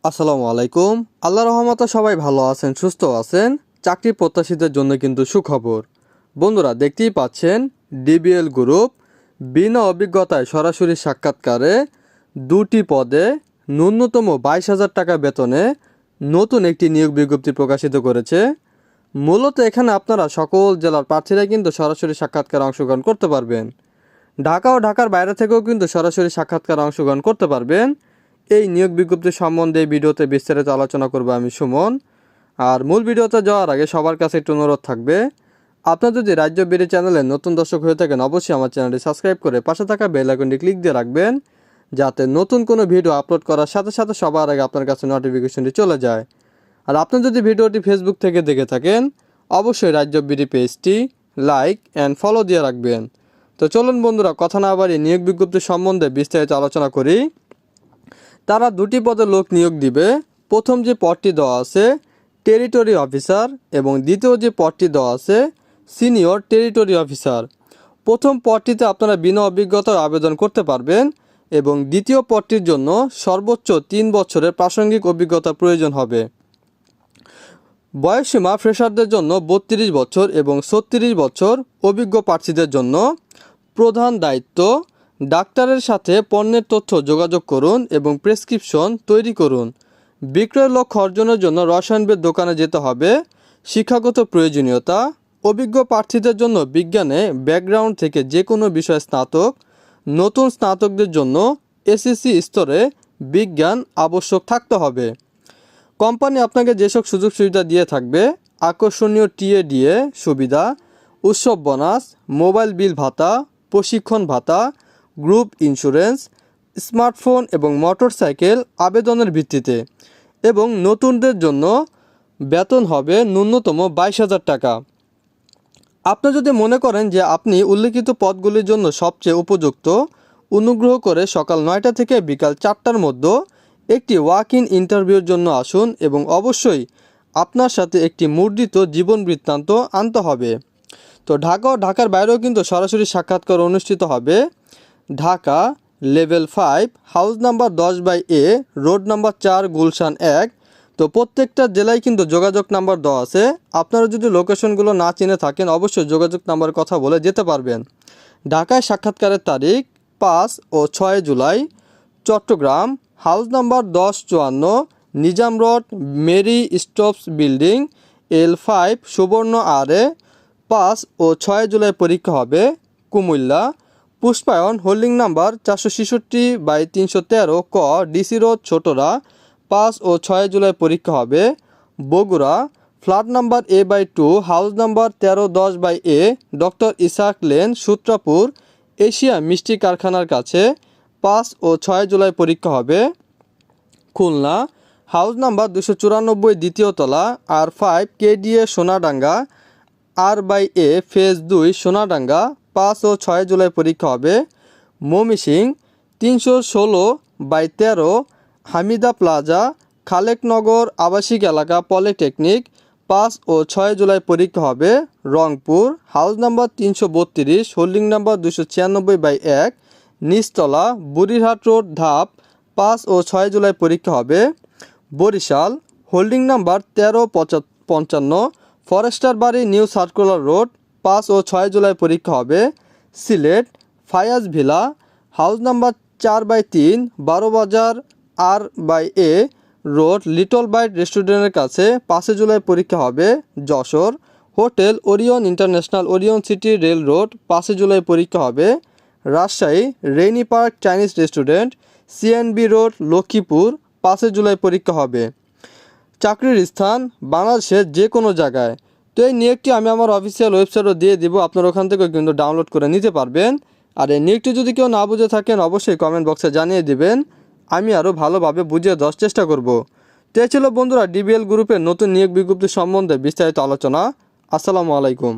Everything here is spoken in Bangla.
আসসালামু আলাইকুম। আল্লাহ রহমতে সবাই ভালো আছেন, সুস্থ আছেন। চাকরি প্রত্যাশীদের জন্য কিন্তু সুখবর। বন্ধুরা, দেখতেই পাচ্ছেন ডিবিএল গ্রুপ বিনা অভিজ্ঞতায় সরাসরি সাক্ষাৎকারে 2টি পদে ন্যূনতম 22,000 টাকা বেতনে নতুন একটি নিয়োগ বিজ্ঞপ্তি প্রকাশিত করেছে। মূলত এখানে আপনারা সকল জেলার প্রার্থীরা কিন্তু সরাসরি সাক্ষাৎকারে অংশগ্রহণ করতে পারবেন। ঢাকা ও ঢাকার বাইরে থেকেও কিন্তু সরাসরি সাক্ষাৎকারে অংশগ্রহণ করতে পারবেন। এই নিয়োগ বিজ্ঞপ্তি সম্বন্ধে এই ভিডিওতে বিস্তারিত আলোচনা করব আমি সুমন। আর মূল ভিডিওতে যাওয়ার আগে সবার কাছে একটু অনুরোধ থাকবে, আপনার যদি রাজ্য বিডি চ্যানেলে নতুন দর্শক হয়ে থাকেন অবশ্যই আমার চ্যানেলটি সাবস্ক্রাইব করে পাশে থাকা বেল আইকনটি ক্লিক দিয়ে রাখবেন, যাতে নতুন কোনো ভিডিও আপলোড করার সাথে সাথে সবার আগে আপনার কাছে নোটিফিকেশনটি চলে যায়। আর আপনি যদি ভিডিওটি ফেসবুক থেকে দেখে থাকেন অবশ্যই রাজ্য বিডি পেজটি লাইক অ্যান্ড ফলো দিয়ে রাখবেন। তো চলুন বন্ধুরা, কথা না বাড়িয়ে নিয়োগ বিজ্ঞপ্তি সম্বন্ধে বিস্তারিত আলোচনা করি। তারা 2টি পদে লোক নিয়োগ দিবে। প্রথম যে পদটি দেওয়া আছে টেরিটরি অফিসার এবং দ্বিতীয় যে পদটি দেওয়া আছে সিনিয়র টেরিটরি অফিসার। প্রথম পদটিতে আপনারা বিনা অভিজ্ঞতার আবেদন করতে পারবেন এবং দ্বিতীয় পদটির জন্য সর্বোচ্চ 3 বছরের প্রাসঙ্গিক অভিজ্ঞতা প্রয়োজন হবে। বয়সসীমা ফ্রেশারদের জন্য 32 বছর এবং 36 বছর অভিজ্ঞ প্রার্থীদের জন্য। প্রধান দায়িত্ব, ডাক্তারের সাথে পণ্যের তথ্য যোগাযোগ করুন এবং প্রেসক্রিপশন তৈরি করুন। বিক্রয় লক্ষ্য অর্জনের জন্য রসায়নবিদ দোকানে যেতে হবে। শিক্ষাগত প্রয়োজনীয়তা, অভিজ্ঞ প্রার্থীদের জন্য বিজ্ঞানে ব্যাকগ্রাউন্ড থেকে যে কোনো বিষয়ে স্নাতক, নতুন স্নাতকদের জন্য এসএসসি স্তরে বিজ্ঞান আবশ্যক থাকতে হবে। কোম্পানি আপনাকে যেসব সুযোগ সুবিধা দিয়ে থাকবে: আকর্ষণীয় টিএডিএ সুবিধা, উৎসব বোনাস, মোবাইল বিল ভাতা, প্রশিক্ষণ ভাতা, গ্রুপ ইন্স্যুরেন্স, স্মার্টফোন এবং মোটরসাইকেল আবেদনের ভিত্তিতে। এবং নতুনদের জন্য বেতন হবে ন্যূনতম 22,000 টাকা। আপনি যদি মনে করেন যে আপনি উল্লেখিত পদগুলির জন্য সবচেয়ে উপযুক্ত, অনুগ্রহ করে সকাল 9টা থেকে বিকাল 4টার মধ্যে একটি ওয়াক ইন ইন্টারভিউর জন্য আসুন এবং অবশ্যই আপনার সাথে একটি মুদ্রিত জীবন বৃত্তান্ত আনতে হবে। তো ঢাকা ও ঢাকার বাইরেও কিন্তু সরাসরি সাক্ষাৎকার অনুষ্ঠিত হবে। Dhaka level 5, house number 10/A, road number 4, Gulshan 1। তো প্রত্যেকটা জেলায় কিন্তু যোগাযোগ নাম্বার দেওয়া আছে। আপনারা যদি লোকেশনগুলো না চিনে থাকেন অবশ্যই যোগাযোগ নাম্বার কথা বলে যেতে পারবেন। ঢাকায় সাক্ষাৎকারের তারিখ 5 ও 6 July. Chattogram house number 1054, Nizam road, Marie Stopes building, L5, সুবর্ণ আরে। 5 ও 6 জুলাই পরীক্ষা হবে। কুমিল্লা পুষ্পায়ন, হোল্ডিং নাম্বার 466/313 ক, ডিসি রোড, ছোটরা। 5 ও 6 জুলাই পরীক্ষা হবে। Bogura flat number A/2, house number 1310/A, doctor Ishaq lane, Sutrapur, Asia মিষ্টি কারখানার কাছে। 5 ও 6 জুলাই পরীক্ষা হবে। খুলনা হাউস নাম্বার 294, দ্বিতীয় তলা, R5, KDA, Sonadanga, R/A, phase 2, Sonadanga. 5 ও 6 জুলাই পরীক্ষা হবে। ময়মনসিংহ 316/13, হামিদা প্লাজা, খালেকনগর আবাসিক এলাকা, পলিটেকনিক। 5 ও 6 জুলাই পরীক্ষা হবে। Rangpur house number 332, holding number 296/1, নিচতলা, বুড়িরহাট রোড, ধাপ। 5 ও 6 জুলাই পরীক্ষা হবে। বরিশাল হোল্ডিং নাম্বার 1355, ফরেস্টার বাড়ি, নিউ সার্কুলার রোড। 5 ও 6 জুলাই পরীক্ষা হবে। Sylhet Fayaz villa, house number 4/3, 12 বাজার, R/A রোড, লিটল বাইট রেস্টুরেন্টের কাছে। 5 জুলাই পরীক্ষা হবে। Jessore hotel Orion international, Orion city rail road. 5 July পরীক্ষা হবে। Rajshahi rainy park Chinese restaurant, CNB road, Lakshmipur. 5 July পরীক্ষা হবে। চাকরির স্থান বাংলাদেশের যে কোনো জায়গায়। তো এই নিয়োগটি আমি আমার অফিসিয়াল ওয়েবসাইটও দিয়ে দিব, আপনারা ওখান থেকেও কিন্তু ডাউনলোড করে নিতে পারবেন। আর এই নিয়োগটি যদি কেউ না বুঝে থাকেন অবশ্যই কমেন্ট বক্সে জানিয়ে দিবেন, আমি আরও ভালোভাবে বুঝিয়ে দেওয়ার চেষ্টা করব। তো এই ছিল বন্ধুরা ডিবিএল গ্রুপের নতুন নিয়োগ বিজ্ঞপ্তি সম্বন্ধে বিস্তারিত আলোচনা। আসসালামু আলাইকুম।